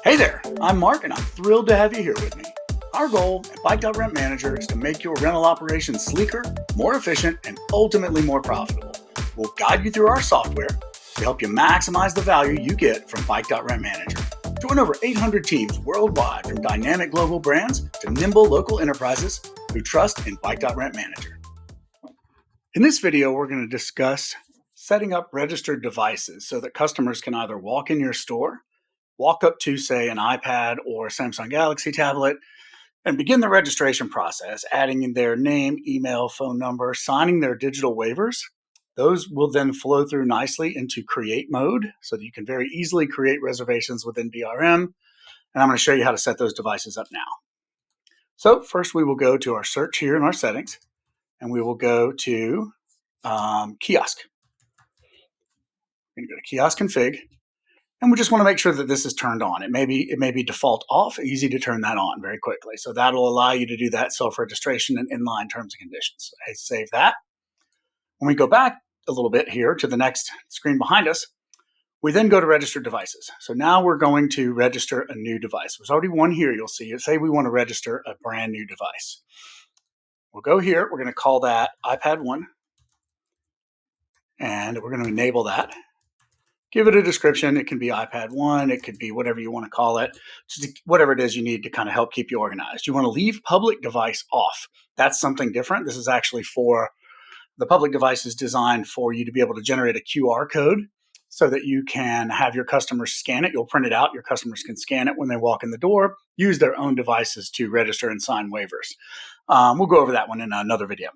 Hey there, I'm Mark and I'm thrilled to have you here with me. Our goal at bike.rent Manager is to make your rental operations sleeker, more efficient, and ultimately more profitable. We'll guide you through our software to help you maximize the value you get from bike.rent Manager. Join over 800 teams worldwide, from dynamic global brands to nimble local enterprises who trust in bike.rent Manager. In this video, we're going to discuss setting up registered devices so that customers can either walk in your store, walk up to, say, an iPad or a Samsung Galaxy tablet, and begin the registration process, adding in their name, email, phone number, signing their digital waivers. Those will then flow through nicely into create mode so that you can very easily create reservations within BRM. And I'm going to show you how to set those devices up now. So first we will go to our search here in our settings, and we will go to Kiosk. We're going to go to Kiosk config. And we just want to make sure that this is turned on. It may be default off, easy to turn that on very quickly. So that'll allow you to do that self-registration and inline terms and conditions. So I save that. When we go back a little bit here to the next screen behind us, we then go to registered devices. So now we're going to register a new device. There's already one here. You'll see it. Say we want to register a brand new device. We'll go here. We're going to call that iPad 1. And we're going to enable that. Give it a description. It can be iPad 1. It could be whatever you want to call it. Just whatever it is you need to kind of help keep you organized. You want to leave public device off. That's something different. This is actually for the public device is designed for you to be able to generate a QR code so that you can have your customers scan it. You'll print it out. Your customers can scan it when they walk in the door, use their own devices to register and sign waivers. We'll go over that one in another video.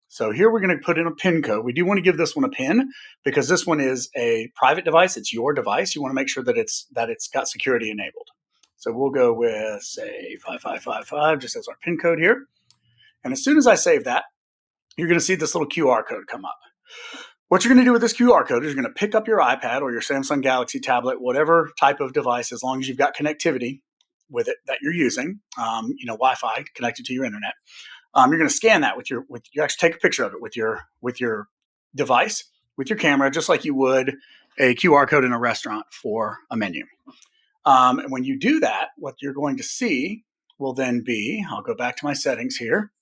So here we're going to put in a PIN code. We do want to give this one a PIN because this one is a private device. It's your device. You want to make sure that it's got security enabled. So we'll go with, say, 5555 just as our PIN code here. And as soon as I save that, you're going to see this little QR code come up. What you're going to do with this QR code is you're going to pick up your iPad or your Samsung Galaxy tablet, whatever type of device, as long as you've got connectivity with it that you're using, Wi-Fi connected to your internet. You're going to scan that you actually take a picture of it with your device, with your camera, just like you would a QR code in a restaurant for a menu. And when you do that, what you're going to see will then be, I'll go back to my settings here.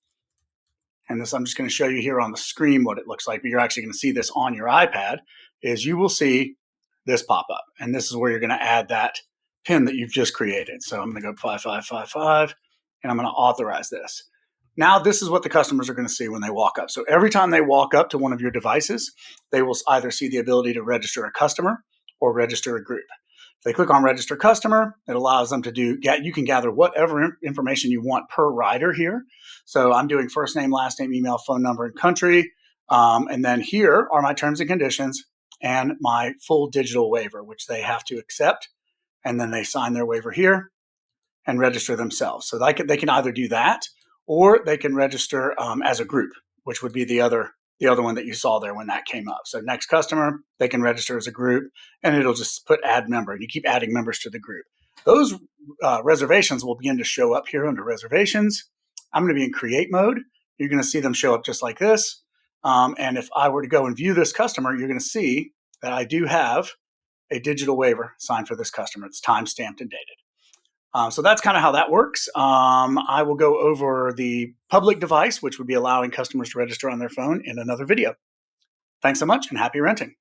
And this, I'm just going to show you here on the screen what it looks like, but you're actually going to see this on your iPad, is you will see this pop up. And this is where you're going to add that PIN that you've just created. So I'm going to go 5555 and I'm going to authorize this. Now, this is what the customers are going to see when they walk up. So every time they walk up to one of your devices, they will either see the ability to register a customer or register a group. If they click on register customer, it allows them to you can gather whatever information you want per rider here. So I'm doing first name, last name, email, phone number, and country. And then here are my terms and conditions and my full digital waiver, which they have to accept. And then they sign their waiver here and register themselves. So they can either do that, or they can register as a group, which would be the other one that you saw there when that came up. So next customer, they can register as a group, and it'll just put add member, and you keep adding members to the group. Those reservations will begin to show up here under reservations. I'm going to be in create mode. You're going to see them show up just like this. And if I were to go and view this customer, you're going to see that I do have a digital waiver signed for this customer. It's time stamped and dated. So that's kind of how that works. I will go over the public device, which would be allowing customers to register on their phone, in another video. Thanks so much and happy renting.